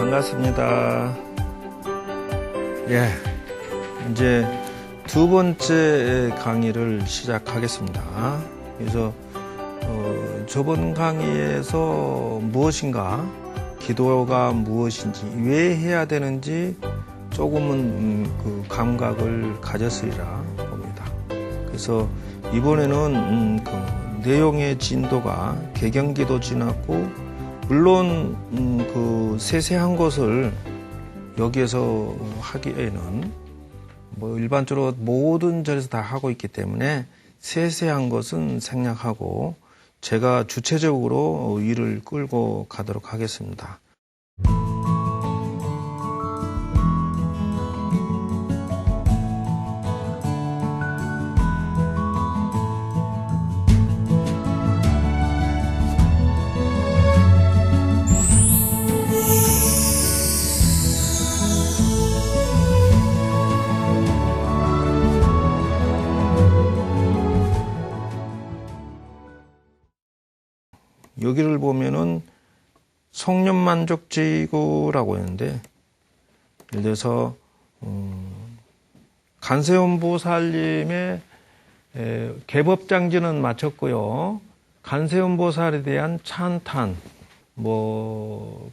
반갑습니다. 예, 이제 두 번째 강의를 시작하겠습니다. 그래서 저번 강의에서 무엇인가, 기도가 무엇인지, 왜 해야 되는지 조금은 그 감각을 가졌으리라 봅니다. 그래서 이번에는 그 내용의 진도가 개경기도 지났고, 물론 그 세세한 것을 여기에서 하기에는 뭐 일반적으로 모든 절에서 다 하고 있기 때문에 세세한 것은 생략하고 제가 주체적으로 일을 끌고 가도록 하겠습니다. 여기를 보면은 성년만족지구라고 했는데, 예를 들어서 간세음보살님의 개법장지는 마쳤고요. 간세음보살에 대한 찬탄,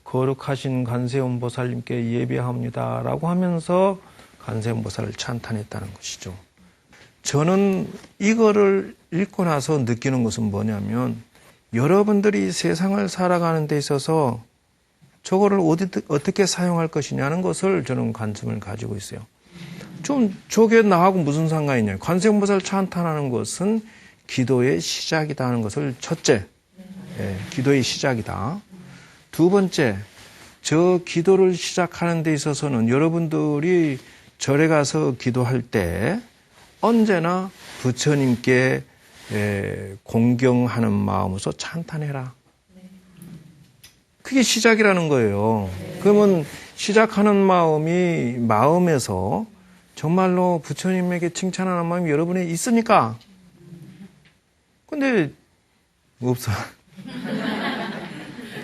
거룩하신 간세음보살님께 예배합니다라고 하면서 간세음보살을 찬탄했다는 것이죠. 저는 이거를 읽고 나서 느끼는 것은 뭐냐면, 여러분들이 세상을 살아가는 데 있어서 저거를 어떻게 사용할 것이냐는 것을 저는 관심을 가지고 있어요. 저게 나하고 무슨 상관이냐. 관세음보살 찬탄하는 것은 기도의 시작이다 하는 것을 첫째, 기도의 시작이다. 두 번째, 저 기도를 시작하는 데 있어서는 여러분들이 절에 가서 기도할 때 언제나 부처님께 공경하는 마음으로서 찬탄해라. 그게 시작이라는 거예요. 그러면 시작하는 마음이 마음에서 정말로 부처님에게 칭찬하는 마음이 여러분에 있습니까? 근데 없어.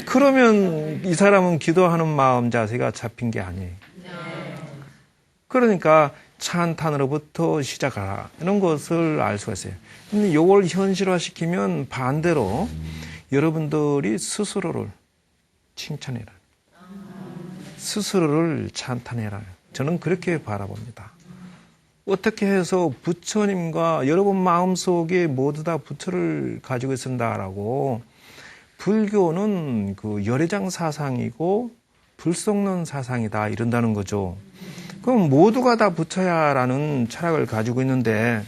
그러면 이 사람은 기도하는 마음 자세가 잡힌 게 아니에요. 그러니까 찬탄으로부터 시작하라. 이런 것을 알 수가 있어요. 근데 이걸 현실화시키면 반대로 여러분들이 스스로를 칭찬해라. 스스로를 찬탄해라. 저는 그렇게 바라봅니다. 어떻게 해서 부처님과 여러분 마음속에 모두 다 부처를 가지고 있습니다라고, 불교는 그 열애장 사상이고 불성론 사상이다 이런다는 거죠. 그럼 모두가 다 부처야라는 철학을 가지고 있는데,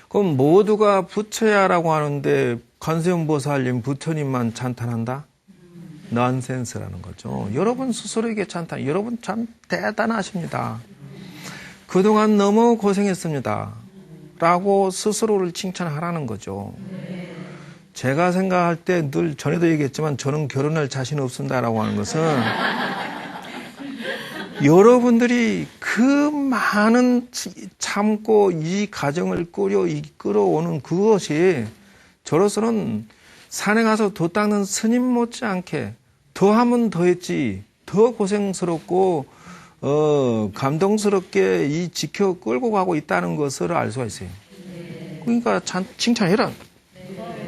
그럼 모두가 부처야라고 하는데 관세음보살님 부처님만 찬탄한다? 넌센스라는 거죠. 여러분 스스로에게 찬탄. 여러분 참 대단하십니다. 그동안 너무 고생했습니다. 라고 스스로를 칭찬하라는 거죠. 제가 생각할 때 늘 전에도 얘기했지만 저는 결혼할 자신 없습니다라고 하는 것은 여러분들이 그 많은 참고 이 가정을 끌어오는 그것이 저로서는 산에 가서 도 닦는 스님 못지않게 더하면 더했지, 더 고생스럽고 감동스럽게 이 지켜 끌고 가고 있다는 것을 알 수가 있어요. 그러니까 칭찬해라.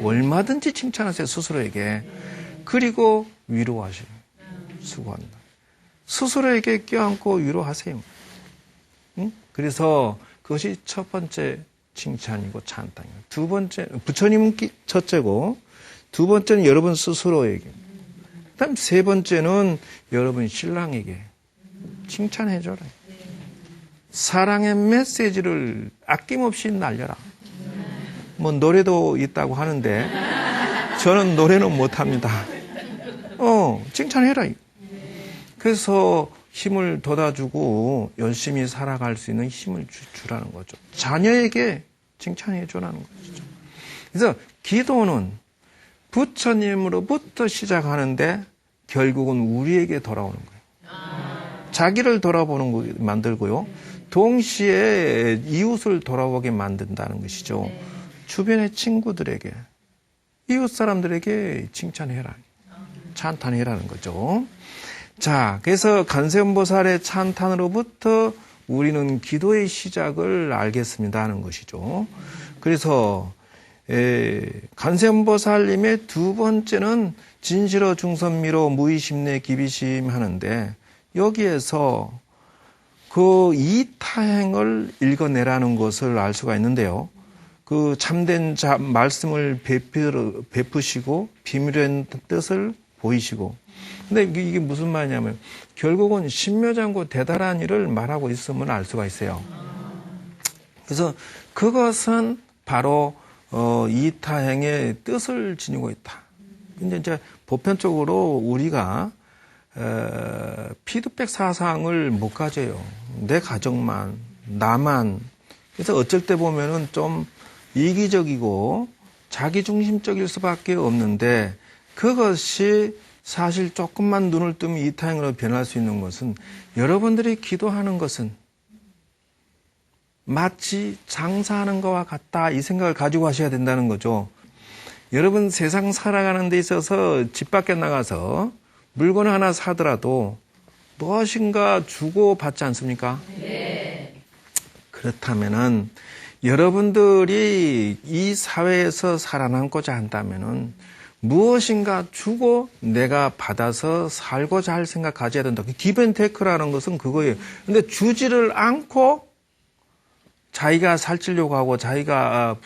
얼마든지 칭찬하세요, 스스로에게. 그리고 위로하세요. 수고한다. 스스로에게 껴안고 위로하세요. 응? 그래서 그것이 첫 번째 칭찬이고 찬탄이고, 두 번째 부처님은 첫째고, 두 번째는 여러분 스스로에게, 그다음 세 번째는 여러분 신랑에게 칭찬해줘라. 사랑의 메시지를 아낌없이 날려라. 노래도 있다고 하는데 저는 노래는 못합니다. 칭찬해라. 그래서 힘을 돋아주고 열심히 살아갈 수 있는 힘을 주라는 거죠. 자녀에게 칭찬해 주라는 것이죠. 그래서 기도는 부처님으로부터 시작하는데 결국은 우리에게 돌아오는 거예요. 자기를 돌아보는 거 만들고요. 동시에 이웃을 돌아보게 만든다는 것이죠. 주변의 친구들에게, 이웃 사람들에게 칭찬해라. 찬탄해라는 거죠. 자, 그래서 관세음보살의 찬탄으로부터 우리는 기도의 시작을 알겠습니다 하는 것이죠. 그래서 관세음보살님의 두 번째는 진실어 중선미로 무의심내 기비심 하는데 여기에서 그 이타행을 읽어내라는 것을 알 수가 있는데요. 그 참된 말씀을 베푸시고 비밀의 뜻을 보이시고. 근데 이게 무슨 말이냐면 결국은 신묘장구 대단한 일을 말하고 있음을 알 수가 있어요. 그래서 그것은 바로 이타행의 뜻을 지니고 있다. 근데 이제 보편적으로 우리가 피드백 사상을 못 가져요. 내 가정만, 나만. 그래서 어쩔 때 보면은 좀 이기적이고 자기중심적일 수밖에 없는데 그것이 사실 조금만 눈을 뜨면 이타행으로 변할 수 있는 것은 여러분들이 기도하는 것은 마치 장사하는 것과 같다 이 생각을 가지고 하셔야 된다는 거죠. 여러분 세상 살아가는 데 있어서 집 밖에 나가서 물건 하나 사더라도 무엇인가 주고 받지 않습니까? 네. 그렇다면은 여러분들이 이 사회에서 살아남고자 한다면은 무엇인가 주고 내가 받아서 살고자 할 생각 가져야 된다. 기브앤테이크라는 것은 그거예요. 근데 주지를 않고 자기가 살찌려고 하고 자기가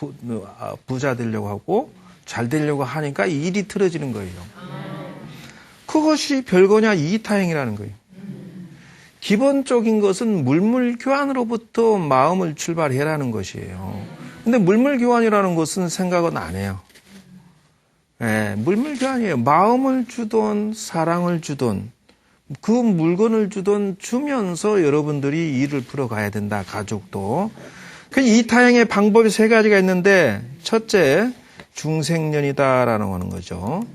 부자 되려고 하고 잘 되려고 하니까 일이 틀어지는 거예요. 그것이 별거냐 이타행이라는 거예요. 기본적인 것은 물물교환으로부터 마음을 출발해라는 것이에요. 근데 물물교환이라는 것은 생각은 안 해요. 네, 물물교환이에요. 마음을 주던 사랑을 주던 그 물건을 주던 주면서 여러분들이 일을 풀어가야 된다. 가족도. 이타행의 방법이 세 가지가 있는데 첫째 중생년이다라는 하는 거죠.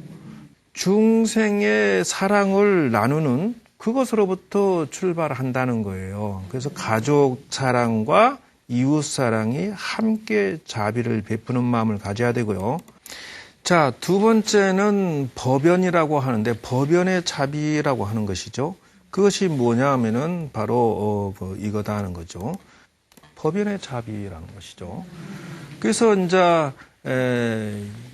중생의 사랑을 나누는 그것으로부터 출발한다는 거예요. 그래서 가족 사랑과 이웃 사랑이 함께 자비를 베푸는 마음을 가져야 되고요. 자, 두 번째는 법연이라고 하는데 법연의 자비라고 하는 것이죠. 그것이 뭐냐 하면은 바로 이거다 하는 거죠. 법연의 자비라는 것이죠. 그래서 이제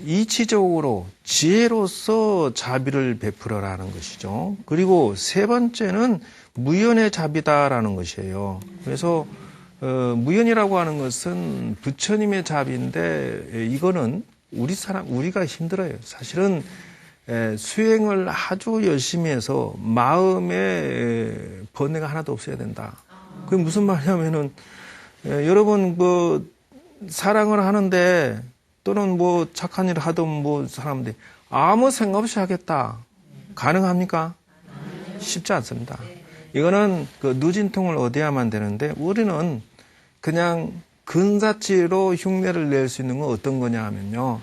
이치적으로 지혜로서 자비를 베풀어라는 것이죠. 그리고 세 번째는 무연의 자비다라는 것이에요. 그래서 무연이라고 하는 것은 부처님의 자비인데 이거는 우리가 힘들어요. 사실은 수행을 아주 열심히 해서 마음에 번뇌가 하나도 없어야 된다. 그게 무슨 말이냐면은 여러분 사랑을 하는데 또는 착한 일을 하던 사람들이 아무 생각 없이 하겠다. 가능합니까? 쉽지 않습니다. 이거는 누진통을 얻어야만 되는데 우리는 그냥 근사치로 흉내를 낼 수 있는 건 어떤 거냐 하면요.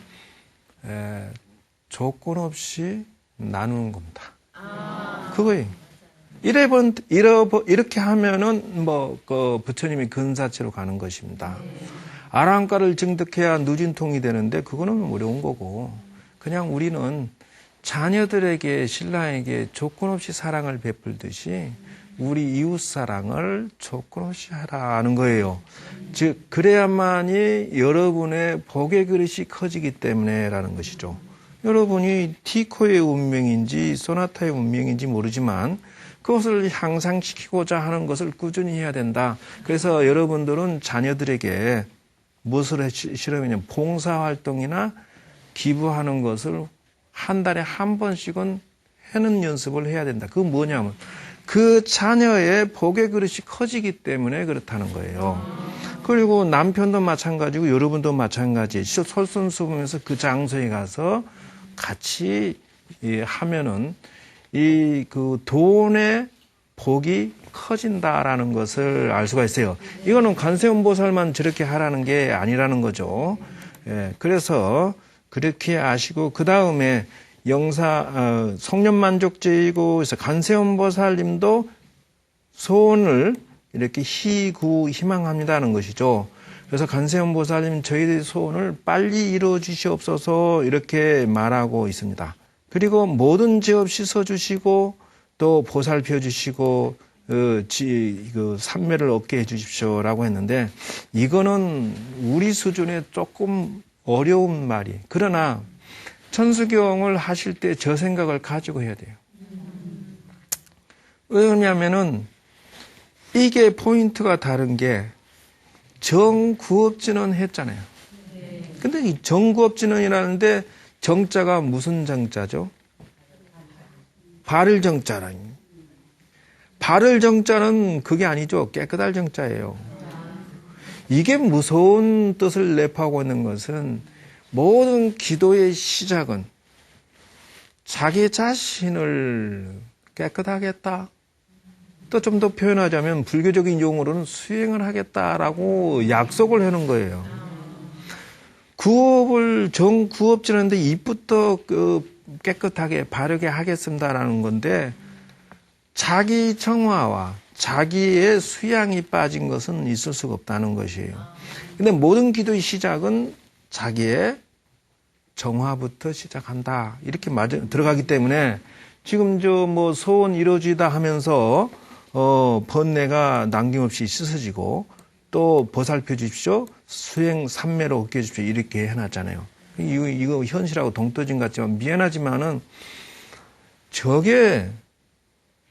조건 없이 나누는 겁니다. 그거예요. 이렇게 하면은 부처님이 근사치로 가는 것입니다. 아랑가를 증득해야 누진통이 되는데 그거는 어려운 거고 그냥 우리는 자녀들에게 신랑에게 조건 없이 사랑을 베풀듯이 우리 이웃 사랑을 조건 없이 하라는 거예요. 즉 그래야만이 여러분의 복의 그릇이 커지기 때문에라는 것이죠. 여러분이 티코의 운명인지 소나타의 운명인지 모르지만 그것을 향상시키고자 하는 것을 꾸준히 해야 된다. 그래서 여러분들은 자녀들에게 무엇을 실험이냐면 봉사활동이나 기부하는 것을 한 달에 한 번씩은 해는 연습을 해야 된다. 그건 뭐냐면 그 자녀의 복의 그릇이 커지기 때문에 그렇다는 거예요. 그리고 남편도 마찬가지고 여러분도 마찬가지. 솔선수범해서 그 장소에 가서 같이 하면은 그 돈의 복이 커진다라는 것을 알 수가 있어요. 이거는 관세음보살만 저렇게 하라는 게 아니라는 거죠. 그래서 그렇게 아시고 그 다음에 성년만족제이고 그래서 관세음보살님도 소원을 이렇게 희망합니다는 것이죠. 그래서 관세음보살님 저희들의 소원을 빨리 이루어 주시옵소서 이렇게 말하고 있습니다. 그리고 모든 죄 없이 서주시고 또 보살펴 주시고 삼매를 얻게 해 주십시오라고 했는데 이거는 우리 수준에 조금 어려운 말이. 그러나 천수경을 하실 때 저 생각을 가지고 해야 돼요. 왜냐하면은 이게 포인트가 다른 게 정구업진언 했잖아요. 근데 이 정구업진언이라는데 정자가 무슨 정자죠? 바를 정자라니. 바를 정자는 그게 아니죠. 깨끗할 정자예요. 이게 무서운 뜻을 내포하고 있는 것은 모든 기도의 시작은 자기 자신을 깨끗하겠다. 또 좀 더 표현하자면 불교적인 용어로는 수행을 하겠다라고 약속을 하는 거예요. 구업을 정구업지는데 입부터 깨끗하게 바르게 하겠습니다라는 건데 자기 정화와 자기의 수양이 빠진 것은 있을 수가 없다는 것이에요. 근데 모든 기도의 시작은 자기의 정화부터 시작한다. 이렇게 들어가기 때문에 지금 소원 이루어지다 하면서 번뇌가 남김없이 씻어지고 또 보살펴 주십시오. 수행 삼매로 얻게 해주십시오. 이렇게 해놨잖아요. 이거 현실하고 동떨어진 것 같지만 미안하지만은 저게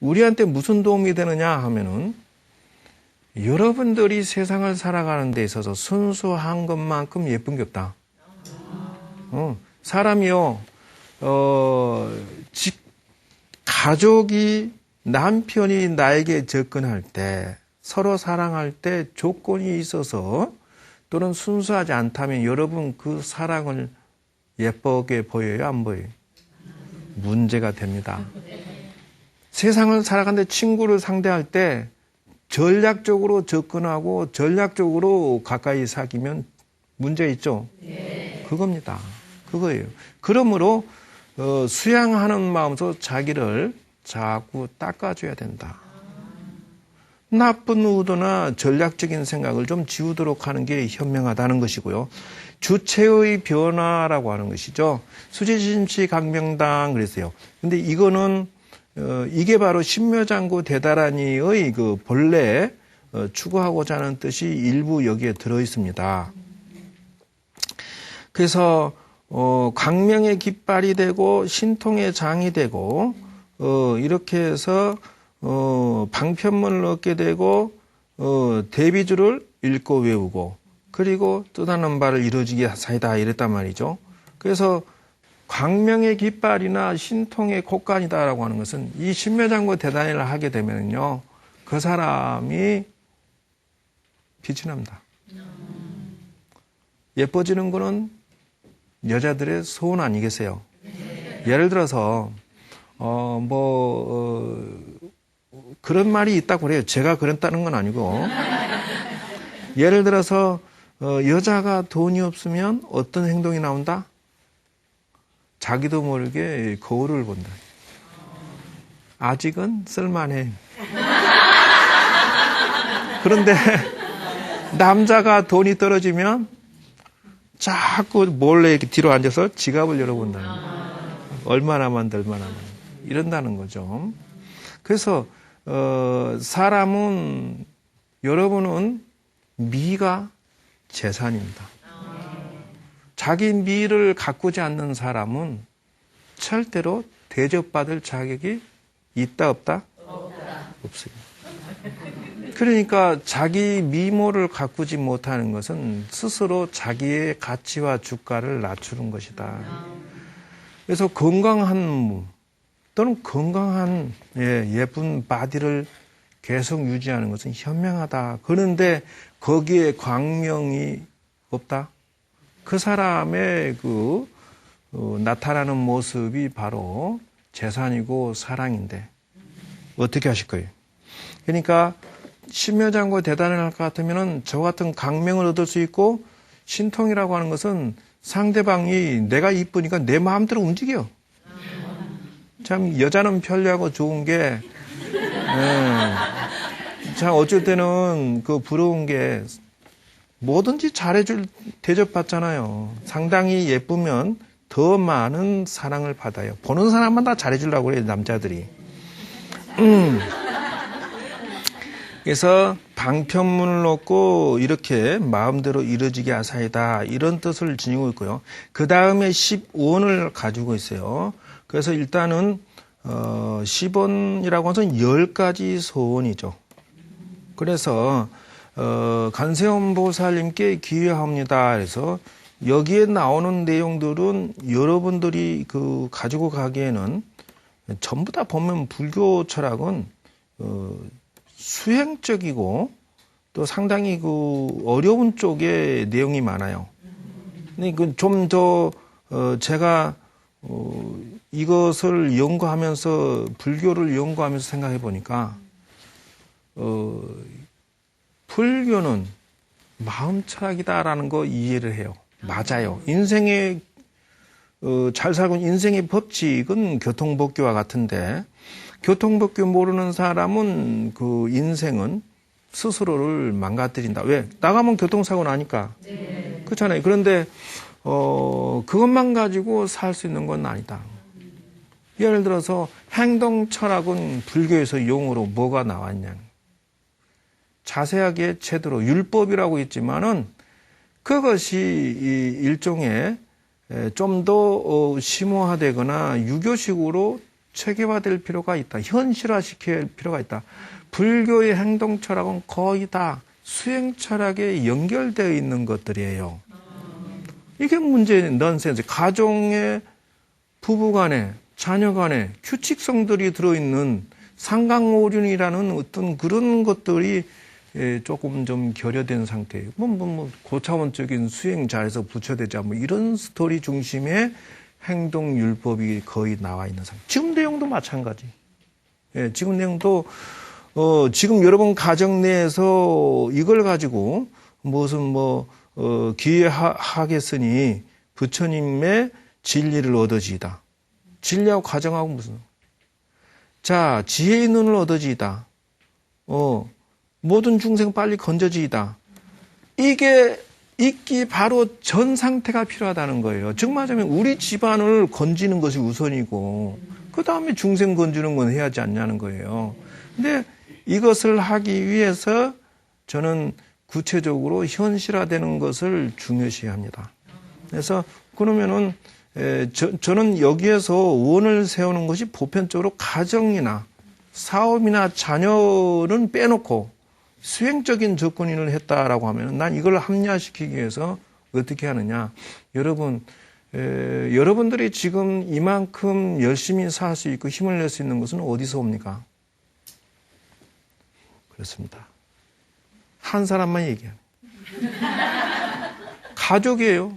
우리한테 무슨 도움이 되느냐 하면은 여러분들이 세상을 살아가는 데 있어서 순수한 것만큼 예쁜 게 없다. 사람이요, 가족이 남편이 나에게 접근할 때 서로 사랑할 때 조건이 있어서 또는 순수하지 않다면 여러분 그 사랑을 예쁘게 보여요? 안 보여요? 문제가 됩니다. 세상을 살아가는데 친구를 상대할 때 전략적으로 접근하고 전략적으로 가까이 사귀면 문제 있죠? 네. 그겁니다. 그거예요. 그러므로 수양하는 마음으로 자기를 자꾸 닦아줘야 된다. 나쁜 의도나 전략적인 생각을 좀 지우도록 하는 게 현명하다는 것이고요. 주체의 변화라고 하는 것이죠. 수지심치 강명당 그랬어요. 근데 이거는 이게 바로 신묘장구 대다라니의 그 본래 추구하고자 하는 뜻이 일부 여기에 들어 있습니다. 그래서 광명의 깃발이 되고 신통의 장이 되고 이렇게 해서 방편문을 얻게 되고 대비주를 읽고 외우고 그리고 뜻하는 바를 이루어지게 하사이다 이랬단 말이죠. 그래서 광명의 깃발이나 신통의 곡간이다라고 하는 것은 이 신묘장구 대단회를 하게 되면요 그 사람이 빛이 납니다. 예뻐지는 거는 여자들의 소원 아니겠어요? 예를 들어서 그런 말이 있다고 그래요. 제가 그랬다는 건 아니고 예를 들어서 여자가 돈이 없으면 어떤 행동이 나온다? 자기도 모르게 거울을 본다. 아직은 쓸만해. 그런데 남자가 돈이 떨어지면 자꾸 몰래 이렇게 뒤로 앉아서 지갑을 열어본다는 거예요. 얼마나만 이런다는 거죠. 그래서 사람은 여러분은 미가 재산입니다. 자기 미를 가꾸지 않는 사람은 절대로 대접받을 자격이 있다 없다? 없습니다. 그러니까 자기 미모를 가꾸지 못하는 것은 스스로 자기의 가치와 주가를 낮추는 것이다. 그래서 건강한 몸 또는 건강한 예쁜 바디를 계속 유지하는 것은 현명하다. 그런데 거기에 광명이 없다. 그 사람의 나타나는 모습이 바로 재산이고 사랑인데 어떻게 하실 거예요? 그러니까 신묘장구 대단을 할 것 같으면 저 같은 강명을 얻을 수 있고 신통이라고 하는 것은 상대방이 내가 이쁘니까 내 마음대로 움직여. 참 여자는 편리하고 좋은 게 참 어쩔 때는 부러운 게 뭐든지 잘해줄 대접받잖아요. 상당히 예쁘면 더 많은 사랑을 받아요. 보는 사람만 다 잘해주려고 그래요, 남자들이. 그래서 방편문을 놓고 이렇게 마음대로 이루어지게 하사이다. 이런 뜻을 지니고 있고요. 그 다음에 10원을 가지고 있어요. 그래서 일단은 10원이라고 하면 10가지 소원이죠. 그래서 관세음 보살님께 기회합니다. 그래서 여기에 나오는 내용들은 여러분들이 가지고 가기에는 전부 다 보면 불교 철학은 수행적이고 또 상당히 어려운 쪽에 내용이 많아요. 근데 좀 더 제가 이것을 연구하면서 불교를 연구하면서 생각해 보니까 불교는 마음 철학이다라는 거 이해를 해요. 맞아요. 인생의 잘 살고 있는 인생의 법칙은 교통법규와 같은데 교통법규 모르는 사람은 그 인생은 스스로를 망가뜨린다. 왜? 나가면 교통사고 나니까. 네. 그렇잖아요. 그런데 그것만 가지고 살 수 있는 건 아니다. 예를 들어서 행동 철학은 불교에서 용어로 뭐가 나왔냐. 자세하게 제대로 율법이라고 있지만은 그것이 일종의 좀 더 심오화되거나 유교식으로 체계화될 필요가 있다. 현실화시킬 필요가 있다. 불교의 행동 철학은 거의 다 수행 철학에 연결되어 있는 것들이에요. 이게 문제는 넌센스. 가정의 부부 간에 자녀 간에 규칙성들이 들어있는 상강오륜이라는 어떤 그런 것들이 조금 좀 결여된 상태예요. 고차원적인 수행 잘해서 부처되자 이런 스토리 중심의 행동율법이 거의 나와 있는 상태. 지금 내용도 마찬가지. 예, 지금 내용도 지금 여러분 가정 내에서 이걸 가지고 무슨 기회하겠으니 부처님의 진리를 얻어지이다. 진리하고 가정하고 무슨. 자, 지혜의 눈을 얻어지이다. 모든 중생 빨리 건져지이다. 이게 있기 바로 전 상태가 필요하다는 거예요. 즉 말하자면 우리 집안을 건지는 것이 우선이고 그 다음에 중생 건지는 건 해야 하지 않냐는 거예요. 근데 이것을 하기 위해서 저는 구체적으로 현실화되는 것을 중요시합니다. 그래서 그러면은 저는 여기에서 원을 세우는 것이 보편적으로 가정이나 사업이나 자녀는 빼놓고 수행적인 접근을 했다라고 하면 난 이걸 합리화시키기 위해서 어떻게 하느냐. 여러분들이 지금 이만큼 열심히 살 수 있고 힘을 낼 수 있는 것은 어디서 옵니까? 그렇습니다. 한 사람만 얘기합니다. 가족이에요.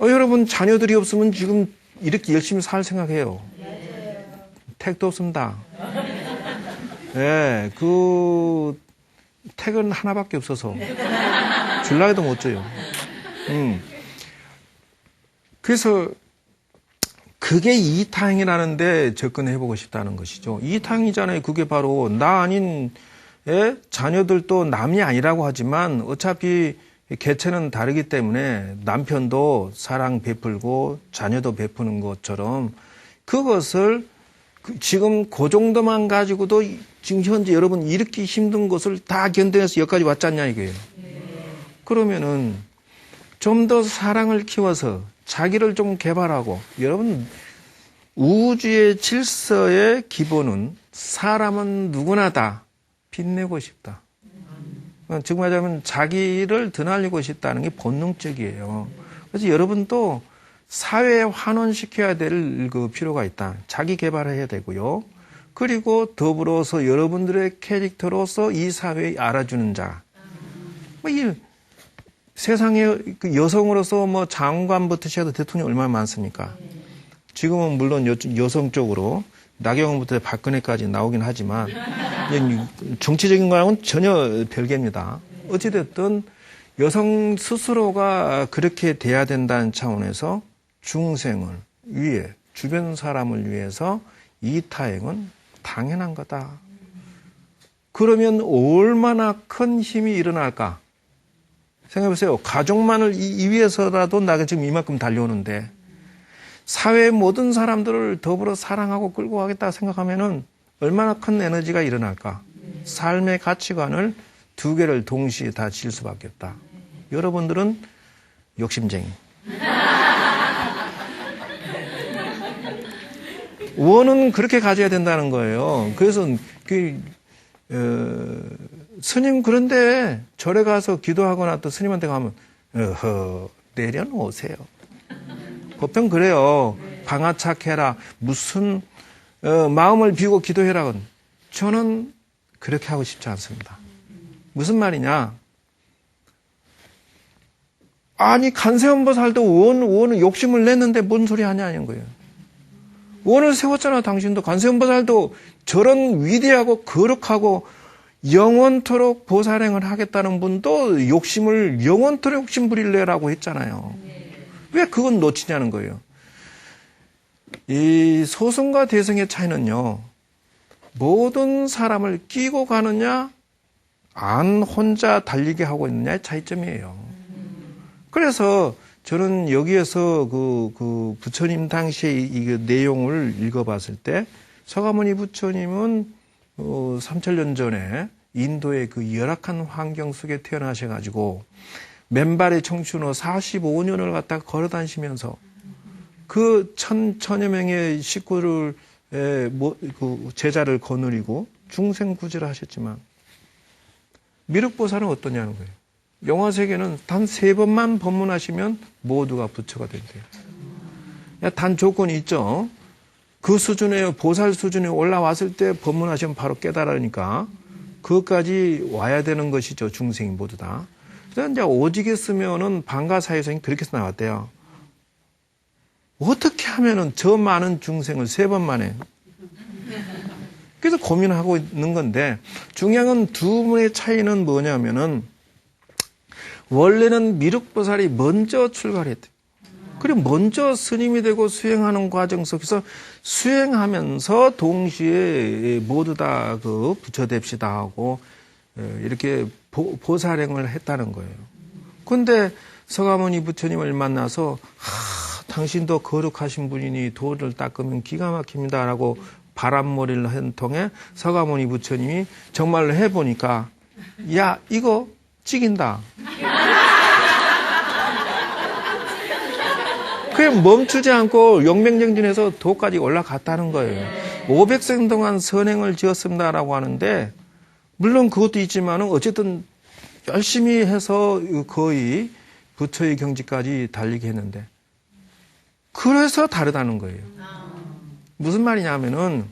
여러분 자녀들이 없으면 지금 이렇게 열심히 살 생각해요. 택도 없습니다. 네, 택은 하나밖에 없어서 줄라 해도 못 줘요. 그래서 그게 이타행이라는데 접근해보고 싶다는 것이죠. 이타행이잖아요. 그게 바로 나 아닌 자녀들도 남이 아니라고 하지만 어차피 개체는 다르기 때문에 남편도 사랑 베풀고 자녀도 베푸는 것처럼 그것을 지금 그 정도만 가지고도 지금 현재 여러분 이렇게 힘든 것을 다 견뎌내서 여기까지 왔지 않냐 이거예요. 그러면은 좀 더 사랑을 키워서 자기를 좀 개발하고 여러분 우주의 질서의 기본은 사람은 누구나 다 빛내고 싶다. 즉 말하자면 자기를 드날리고 싶다는 게 본능적이에요. 그래서 여러분도 사회에 환원시켜야 될 필요가 있다. 자기 개발해야 되고요. 그리고 더불어서 여러분들의 캐릭터로서 이 사회에 알아주는 자. 이 세상에 여성으로서 장관부터 시작해서 대통령 얼마나 많습니까? 지금은 물론 여성 쪽으로 나경원부터 박근혜까지 나오긴 하지만 정치적인 거랑은 전혀 별개입니다. 어찌됐든 여성 스스로가 그렇게 돼야 된다는 차원에서 중생을 위해 주변 사람을 위해서 이타행은 당연한 거다. 그러면 얼마나 큰 힘이 일어날까? 생각해보세요. 가족만을 위해서라도 나가 지금 이만큼 달려오는데 사회의 모든 사람들을 더불어 사랑하고 끌고 가겠다 생각하면은 얼마나 큰 에너지가 일어날까? 삶의 가치관을 두 개를 동시에 다 질 수밖에 없다. 여러분들은 욕심쟁이. 원은 그렇게 가져야 된다는 거예요. 그래서 스님 그런데 절에 가서 기도하거나 또 스님한테 가면 내려놓으세요. 보통 그래요. 방아착해라. 무슨 마음을 비우고 기도해라. 저는 그렇게 하고 싶지 않습니다. 무슨 말이냐? 아니 간세음보살도 원은 욕심을 냈는데 뭔 소리 하냐는 거예요. 원을 세웠잖아. 당신도. 간세음보살도 저런 위대하고 거룩하고 영원토록 보살행을 하겠다는 분도 영원토록 욕심 부릴래라고 했잖아요. 왜 그건 놓치냐는 거예요. 이 소승과 대승의 차이는요, 모든 사람을 끼고 가느냐, 안 혼자 달리게 하고 있느냐의 차이점이에요. 그래서 저는 여기에서 그 부처님 당시의 이 내용을 읽어봤을 때, 서가모니 부처님은 3000년 전에 인도의 그 열악한 환경 속에 태어나셔가지고 맨발의 청춘으로 45년을 갖다가 걸어다니시면서 그 천여 명의 식구를 제자를 거느리고 중생구제를 하셨지만 미륵보살은 어떠냐는 거예요. 영화세계는 단 3번만 법문하시면 모두가 부처가 된대요. 단 조건이 있죠. 그 수준에 보살 수준에 올라왔을 때 법문하시면 바로 깨달으니까 그것까지 와야 되는 것이죠. 중생이 모두 다. 그래서 이제 오직에 쓰면은 방가사유성이 그렇게 나왔대요. 어떻게 하면은 저 많은 중생을 3번 만에. 그래서 고민하고 있는 건데, 중요한 건 두 분의 차이는 뭐냐면은, 원래는 미륵보살이 먼저 출발했대요. 그리고 먼저 스님이 되고 수행하는 과정 속에서 수행하면서 동시에 모두 다 그 부처 됩시다 하고 이렇게 보살행을 했다는 거예요. 근데 서가모니 부처님을 만나서 당신도 거룩하신 분이니 도를 닦으면 기가 막힙니다라고 바람머리를 한 통에 서가모니 부처님이 정말로 해보니까 야 이거 찍인다. 그게 멈추지 않고 용맹정진해서 도까지 올라갔다는 거예요. 500생 동안 선행을 지었습니다라고 하는데 물론 그것도 있지만 어쨌든 열심히 해서 거의 부처의 경지까지 달리게 했는데 그래서 다르다는 거예요. 무슨 말이냐면은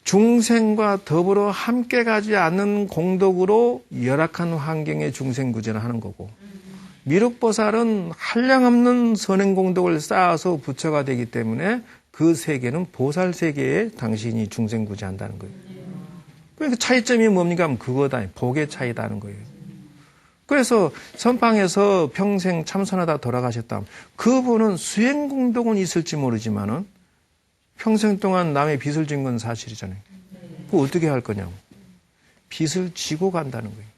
중생과 더불어 함께 가지 않는 공덕으로 열악한 환경의 중생구제를 하는 거고 미륵보살은 한량없는 선행공덕을 쌓아서 부처가 되기 때문에 그 세계는 보살 세계에 당신이 중생구제한다는 거예요. 그러니까 차이점이 뭡니까? 하면 그거다. 복의 차이다는 거예요. 그래서 선방에서 평생 참선하다 돌아가셨다면 그분은 수행공덕은 있을지 모르지만은 평생 동안 남의 빚을 진 건 사실이잖아요. 그거 어떻게 할 거냐고. 빚을 지고 간다는 거예요.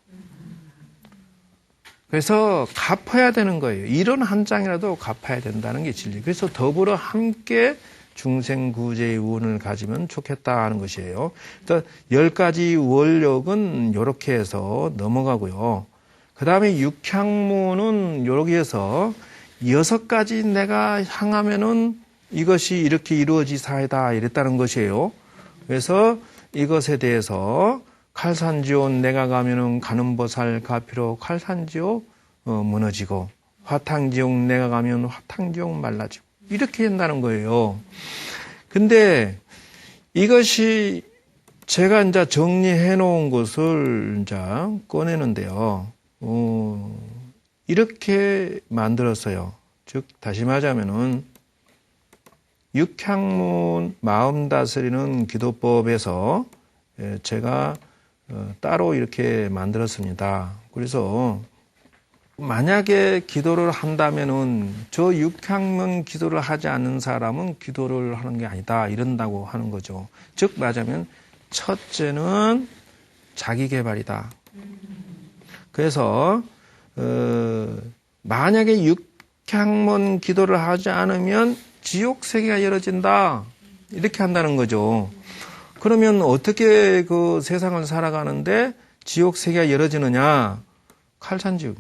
그래서 갚아야 되는 거예요. 이런 한 장이라도 갚아야 된다는 게 진리. 그래서 더불어 함께 중생구제의 운을 가지면 좋겠다 하는 것이에요. 그래서 10가지 원력은 이렇게 해서 넘어가고요. 그 다음에 육향문은 여기에서 6가지 내가 향하면은 이것이 이렇게 이루어지사이다 이랬다는 것이에요. 그래서 이것에 대해서 칼산지온 내가 가면은 가는 보살 가피로 칼산지옥 무너지고 화탕지옥 내가 가면 화탕지옥 말라지고 이렇게 한다는 거예요. 근데 이것이 제가 이제 정리해 놓은 것을 이제 꺼내는데요. 이렇게 만들었어요. 즉 다시 말하자면은 육향문 마음 다스리는 기도법에서 제가 따로 이렇게 만들었습니다. 그래서 만약에 기도를 한다면은 저 육향문 기도를 하지 않는 사람은 기도를 하는 게 아니다 이런다고 하는 거죠. 즉 말하자면 첫째는 자기 개발이다. 그래서 만약에 육향문 기도를 하지 않으면 지옥 세계가 열어진다 이렇게 한다는 거죠. 그러면 어떻게 그 세상을 살아가는데 지옥 세계가 열어지느냐? 칼산지옥.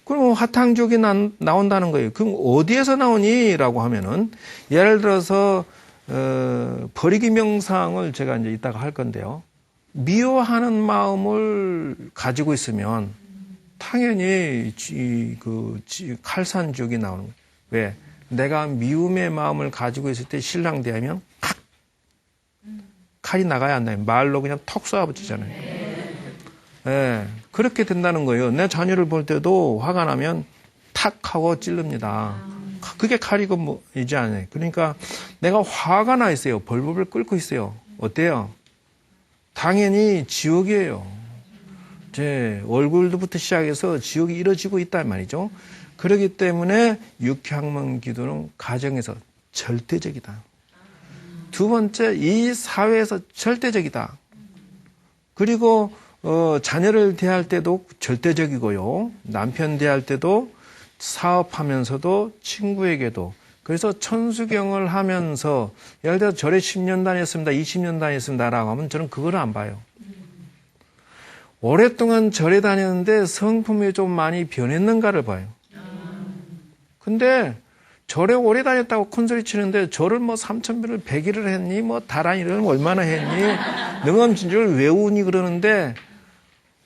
그럼 화탕지옥이 나온다는 거예요. 그럼 어디에서 나오니? 라고 하면은, 예를 들어서, 버리기 명상을 제가 이제 이따가 할 건데요. 미워하는 마음을 가지고 있으면, 당연히 칼산지옥이 나오는 거예요. 왜? 내가 미움의 마음을 가지고 있을 때 신랑 대하면 칼이 나가야 안 나요. 말로 그냥 턱 쏘아붙이잖아요. 네, 그렇게 된다는 거예요. 내 자녀를 볼 때도 화가 나면 탁 하고 찌릅니다. 그게 칼이고 뭐이지 않아요. 그러니까 내가 화가 나 있어요. 벌벌 끓고 있어요. 어때요? 당연히 지옥이에요. 제 얼굴부터 시작해서 지옥이 이루어지고 있단 말이죠. 그렇기 때문에 육향문 기도는 가정에서 절대적이다. 두 번째, 이 사회에서 절대적이다. 그리고 자녀를 대할 때도 절대적이고요. 남편 대할 때도 사업하면서도 친구에게도. 그래서 천수경을 하면서 예를 들어 절에 10년 다녔습니다. 20년 다녔습니다라고 하면 저는 그걸 안 봐요. 오랫동안 절에 다녔는데 성품이 좀 많이 변했는가를 봐요. 근데 절에 오래 다녔다고 큰소리 치는데 절을 뭐 3,000배를 100일을 했니? 뭐 다란이를 얼마나 했니? 능엄진주를 외우니 그러는데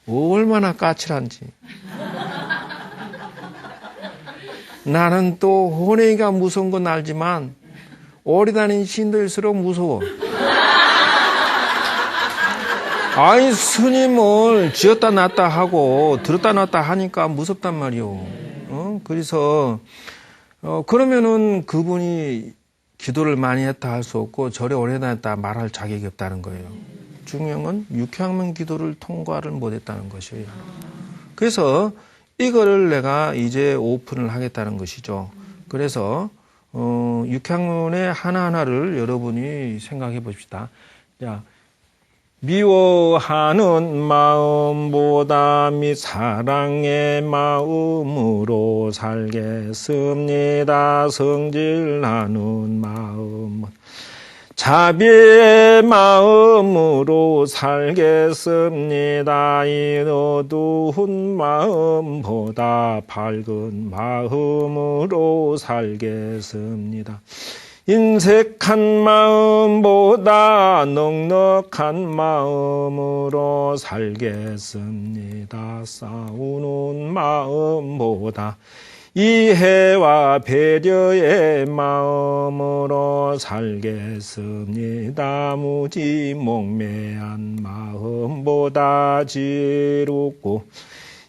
얼마나 까칠한지. 나는 또 혼외가 무서운 건 알지만 오래 다닌 신도일수록 무서워. 아이 스님을 지었다 놨다 하고 들었다 놨다 하니까 무섭단 말이오. 그래서 그러면은 그분이 기도를 많이 했다 할 수 없고 절에 오래 다녔다 말할 자격이 없다는 거예요. 중요한 건 육향문 기도를 통과를 못했다는 것이에요. 그래서 이거를 내가 이제 오픈을 하겠다는 것이죠. 그래서 육향문의 하나하나를 여러분이 생각해 봅시다. 자, 미워하는 마음보다 사랑의 마음으로 살겠습니다. 성질나는 마음은 자비의 마음으로 살겠습니다. 이 어두운 마음보다 밝은 마음으로 살겠습니다. 인색한 마음보다 넉넉한 마음으로 살겠습니다. 싸우는 마음보다 이해와 배려의 마음으로 살겠습니다. 무지몽매한 마음보다 지혜롭고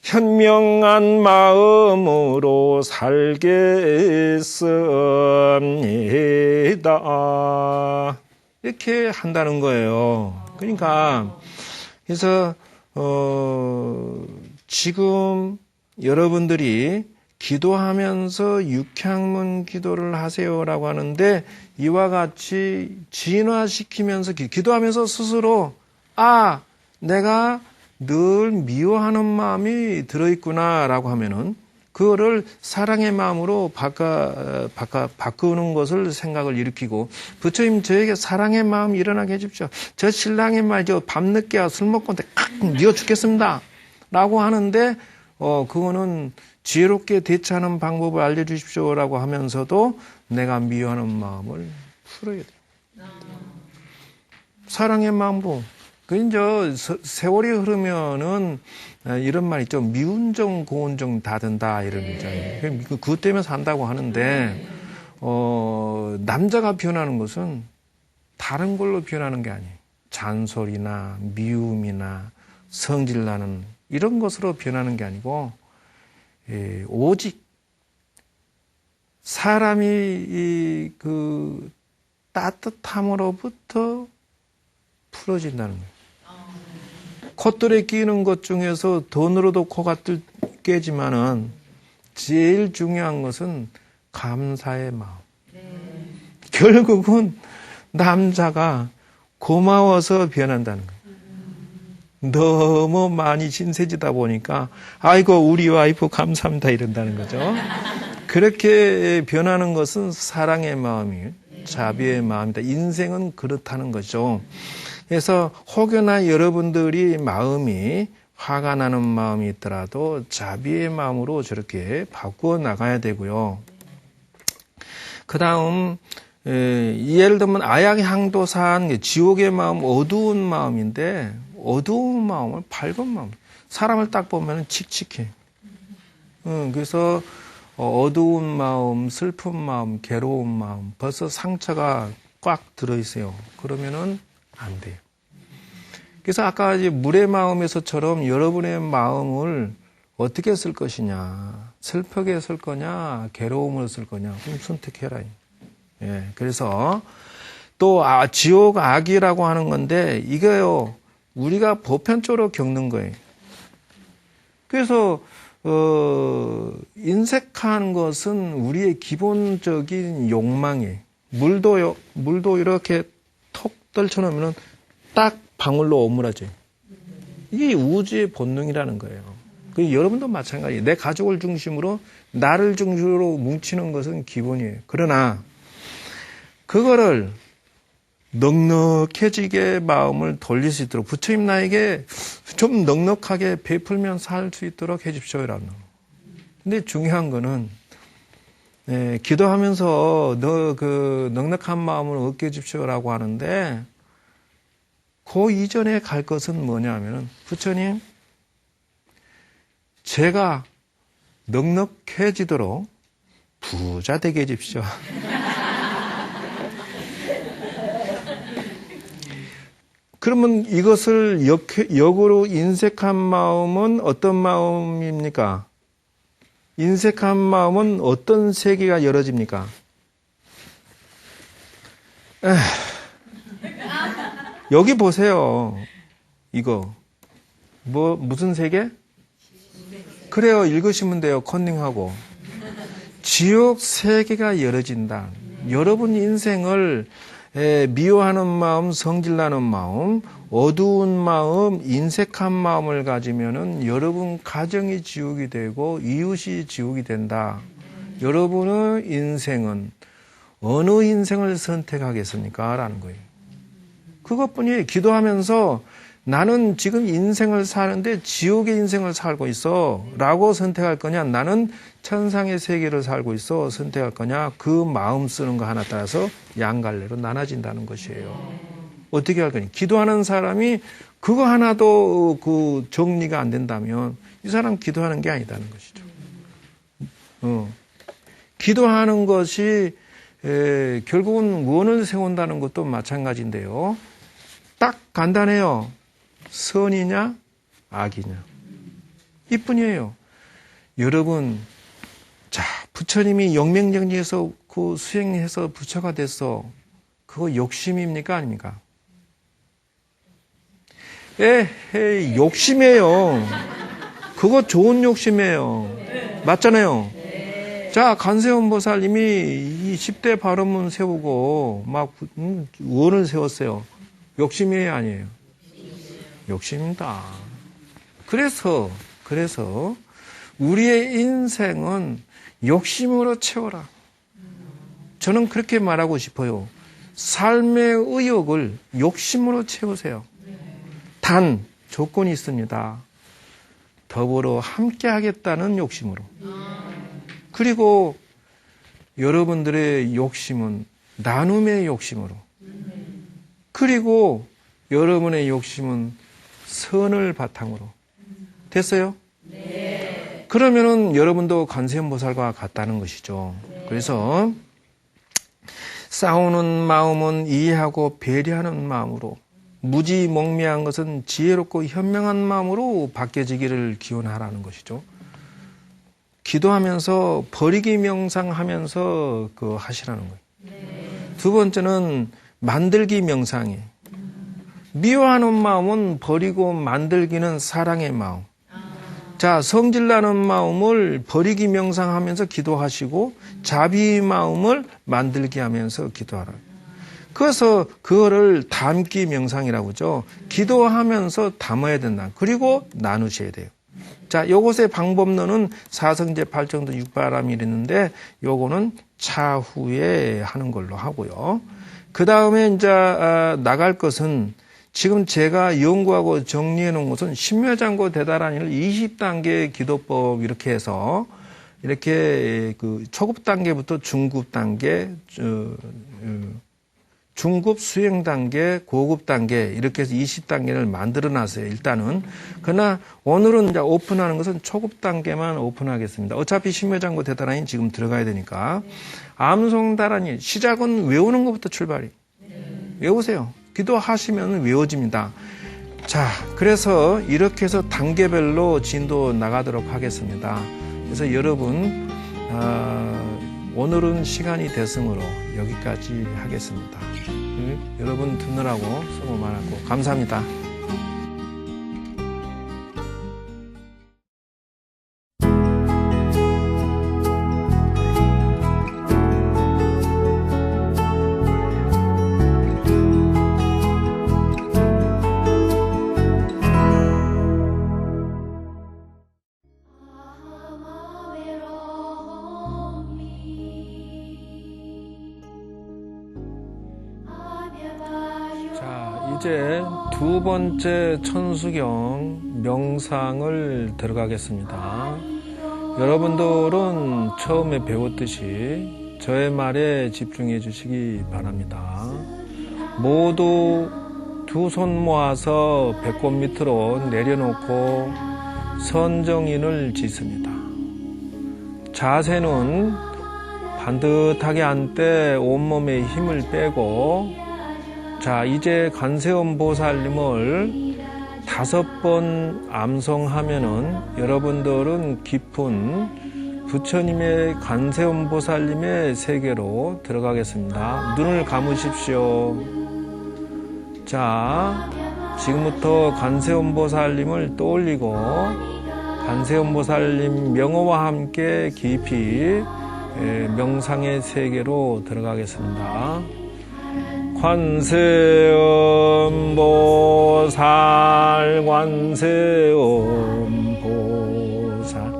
현명한 마음으로 살겠습니다. 이렇게 한다는 거예요. 그러니까 그래서 지금 여러분들이 기도하면서 육향문 기도를 하세요라고 하는데 이와 같이 진화시키면서 기도하면서 스스로 내가 늘 미워하는 마음이 들어있구나라고 하면은 그거를 사랑의 마음으로 바꾸는 것을 생각을 일으키고 부처님 저에게 사랑의 마음이 일어나게 해주십시오. 저 신랑의 말이죠. 밤늦게 술 먹고 미워 죽겠습니다. 라고 하는데 그거는 지혜롭게 대처하는 방법을 알려주십시오라고 하면서도 내가 미워하는 마음을 풀어야 돼요. 사랑의 마음으로. 이제 세월이 흐르면은 이런 말 있죠. 미운정 고운정 다 든다 이런 거잖아요. 그것 때문에 산다고 하는데 남자가 변하는 것은 다른 걸로 변하는 게 아니에요. 잔소리나 미움이나 성질나는 이런 것으로 변하는 게 아니고 오직 사람이 그 따뜻함으로부터 풀어진다는 거예요. 콧들에 끼는 것 중에서 돈으로도 코가 깨지만은 제일 중요한 것은 감사의 마음. 결국은 남자가 고마워서 변한다는 거예요. 너무 많이 신세지다 보니까 아이고 우리 와이프 감사합니다 이런다는 거죠. 그렇게 변하는 것은 사랑의 마음이에요. 자비의 마음이다. 인생은 그렇다는 거죠. 그래서 혹여나 여러분들이 마음이 화가 나는 마음이 있더라도 자비의 마음으로 저렇게 바꾸어 나가야 되고요. 그 다음 예를 들면 아약향도산 지옥의 마음, 어두운 마음인데 어두운 마음을 밝은 마음, 사람을 딱 보면 칙칙해. 그래서 어두운 마음, 슬픈 마음, 괴로운 마음, 벌써 상처가 꽉 들어있어요. 그러면은 안 돼요. 그래서 아까 이제 물의 마음에서처럼 여러분의 마음을 어떻게 쓸 것이냐, 슬프게 쓸 거냐, 괴로움을 쓸 거냐, 그럼 선택해라. 예, 그래서 또 지옥 악이라고 하는 건데 이거요 우리가 보편적으로 겪는 거예요. 그래서 인색한 것은 우리의 기본적인 욕망이에요. 물도 이렇게 톡 떨쳐놓으면 딱 방울로 오므라져요. 이게 우주의 본능이라는 거예요. 여러분도 마찬가지예요. 내 가족을 중심으로 나를 중심으로 뭉치는 것은 기본이에요. 그러나 그거를 넉넉해지게 마음을 돌릴 수 있도록 부처님 나에게 좀 넉넉하게 베풀면 살 수 있도록 해주십시오라는. 근데 중요한 거는 기도하면서 너 그 넉넉한 마음을 얻게 해주십시오라고 하는데 그 이전에 갈 것은 뭐냐면은 부처님 제가 넉넉해지도록 부자 되게 해주십시오. 그러면 이것을 역으로 인색한 마음은 어떤 마음입니까? 인색한 마음은 어떤 세계가 열어집니까? 여기 보세요. 이거. 무슨 세계? 그래요. 읽으시면 돼요. 컨닝하고. 지옥 세계가 열어진다. 여러분 인생을 미워하는 마음, 성질나는 마음, 어두운 마음, 인색한 마음을 가지면은 여러분 가정이 지옥이 되고 이웃이 지옥이 된다. 여러분의 인생은 어느 인생을 선택하겠습니까? 라는 거예요. 그것뿐이에요. 기도하면서 나는 지금 인생을 사는데 지옥의 인생을 살고 있어 라고 선택할 거냐, 나는 천상의 세계를 살고 있어 선택할 거냐, 그 마음 쓰는 거 하나 따라서 양갈래로 나눠진다는 것이에요. 어떻게 할 거냐. 기도하는 사람이 그거 하나도 그 정리가 안 된다면 이 사람 기도하는 게 아니다는 것이죠. 기도하는 것이 결국은 원을 세운다는 것도 마찬가지인데요. 딱 간단해요. 선이냐 악이냐 이뿐이에요. 여러분, 자, 부처님이 영맹정지에서 그 수행해서 부처가 됐어. 그거 욕심입니까 아닙니까? 에헤이, 욕심이에요. 그거 좋은 욕심이에요. 맞잖아요. 자, 간세음 보살님이 이 10대 발언문 세우고 막 원을 세웠어요. 욕심이에요 아니에요? 욕심입니다. 그래서 우리의 인생은 욕심으로 채워라. 저는 그렇게 말하고 싶어요. 삶의 의욕을 욕심으로 채우세요. 단 조건이 있습니다. 더불어 함께 하겠다는 욕심으로. 그리고 여러분들의 욕심은 나눔의 욕심으로. 그리고 여러분의 욕심은 선을 바탕으로. 됐어요? 네. 그러면은 여러분도 관세음보살과 같다는 것이죠. 네. 그래서 싸우는 마음은 이해하고 배려하는 마음으로, 무지몽매한 것은 지혜롭고 현명한 마음으로 바뀌어지기를 기원하라는 것이죠. 기도하면서 버리기 명상하면서 하시라는 거예요. 네. 두 번째는 만들기 명상이에요. 미워하는 마음은 버리고 만들기는 사랑의 마음. 자, 성질나는 마음을 버리기 명상하면서 기도하시고 자비의 마음을 만들기 하면서 기도하라. 그래서 그거를 담기 명상이라고 하죠. 기도하면서 담아야 된다. 그리고 나누셔야 돼요. 자, 요것의 방법론은 사성제 8정도 육바람이 있는데 요거는 차후에 하는 걸로 하고요. 그 다음에 이제 나갈 것은 지금 제가 연구하고 정리해 놓은 것은 신묘장고 대다란이를 20단계 기도법 이렇게 해서 이렇게 그 초급 단계부터 중급 단계, 중급 수행 단계, 고급 단계 이렇게 해서 20단계를 만들어 놨어요. 일단은. 그러나 오늘은 이제 오픈하는 것은 초급 단계만 오픈하겠습니다. 어차피 신묘장고 대다란이 지금 들어가야 되니까. 암송다란이 시작은 외우는 것부터 출발이. 외우세요. 기도하시면 외워집니다. 자, 그래서 이렇게 해서 단계별로 진도 나가도록 하겠습니다. 그래서 여러분, 오늘은 시간이 됐으므로 여기까지 하겠습니다. 여러분 듣느라고 수고 많았고 감사합니다. 이제 두 번째 천수경 명상을 들어가겠습니다. 여러분들은 처음에 배웠듯이 저의 말에 집중해 주시기 바랍니다. 모두 두 손 모아서 배꼽 밑으로 내려놓고 선정인을 짓습니다. 자세는 반듯하게 앉되 온몸에 힘을 빼고 자, 이제 관세음 보살님을 5번 암송하면은 여러분들은 깊은 부처님의 관세음 보살님의 세계로 들어가겠습니다. 눈을 감으십시오. 자, 지금부터 관세음 보살님을 떠올리고 관세음 보살님 명호와 함께 깊이 명상의 세계로 들어가겠습니다. 관세음 보살 관세음 보살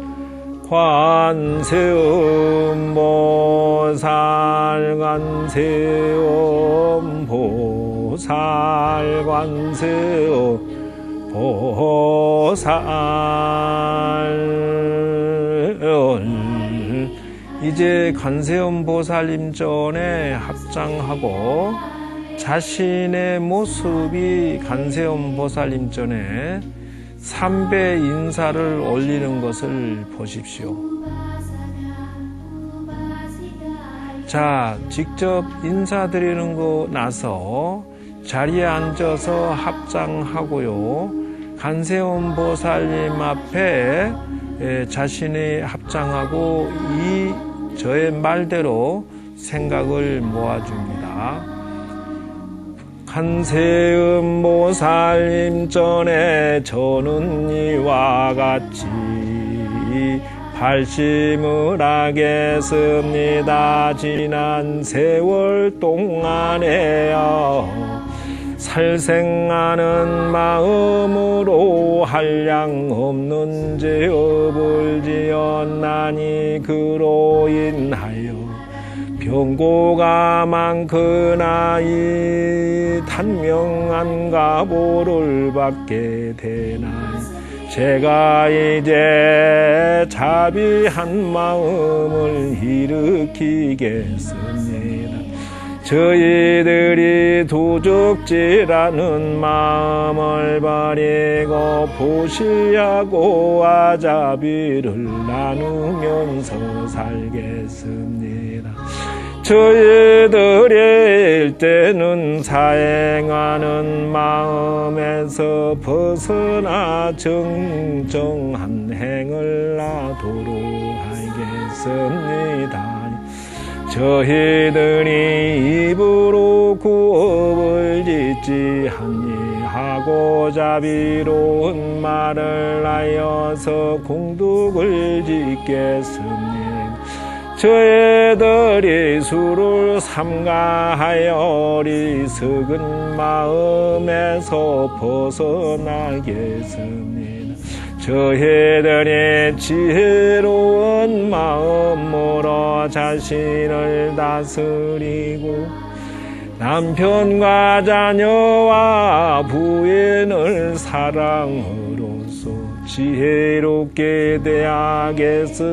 관세음 보살 관세음 보살 관세음 보살 이제 관세음 보살님 전에 합장하고 자신의 모습이 관세음 보살님 전에 3배 인사를 올리는 것을 보십시오. 자, 직접 인사드리는 거 나서 자리에 앉아서 합장하고요. 관세음 보살님 앞에 자신이 합장하고 이 저의 말대로 생각을 모아줍니다. 관세음 보살님 전에 저는 이와 같이 발심을 하겠습니다. 지난 세월 동안에요. 살생하는 마음으로 한량 없는 죄업을 지었나니 그로 인하여 병고가 많거나 이 단명한 가보를 받게 되나니 제가 이제 자비한 마음을 일으키겠습니다. 저희들이 도적질하는 마음을 버리고 보시려고 아자비를 나누면서 살겠습니다. 저희들이 일때는 사행하는 마음에서 벗어나 정정한 행을 하도록 하겠습니다. 저희들이 입으로 구업을 짓지 아니하고 자비로운 말을 하여서 공덕을 짓겠습니다. 저희들이 술을 삼가하여 어리석은 마음에서 벗어나겠습니다. 저희들의 지혜로운 마음으로 자신을 다스리고 남편과 자녀와 부인을 사랑으로써 지혜롭게 대하겠습니다.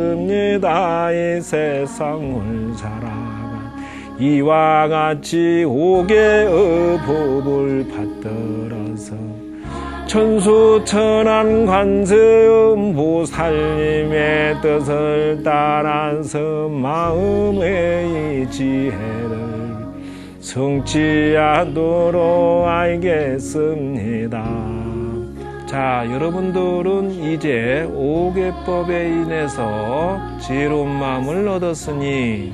이 세상을 살아간 이와 같이 옥의 법을 받들어서 천수천한 관세음 보살님의 뜻을 따라서 마음의 이 지혜를 성취하도록 알겠습니다. 자, 여러분들은 이제 옥외법에 인해서 지혜로운 마음을 얻었으니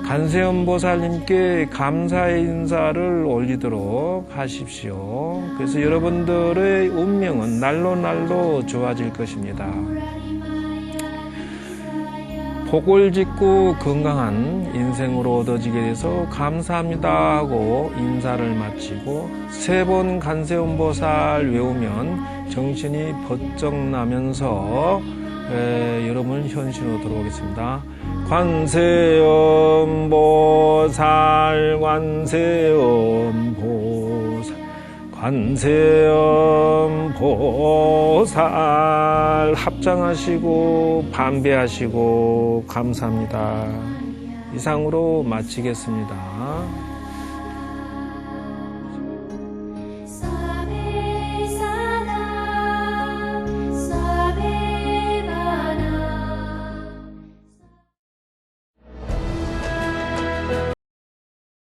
관세음보살님께 감사의 인사를 올리도록 하십시오. 그래서 여러분들의 운명은 날로 날로 좋아질 것입니다. 복을 짓고 건강한 인생으로 얻어지게 돼서 감사합니다 하고 인사를 마치고 3번 관세음보살 외우면 정신이 번쩍 나면서 여러분 현신으로 들어오겠습니다. 관세음보살 관세음보살 관세음보살 합장하시고 반배하시고 감사합니다. 이상으로 마치겠습니다.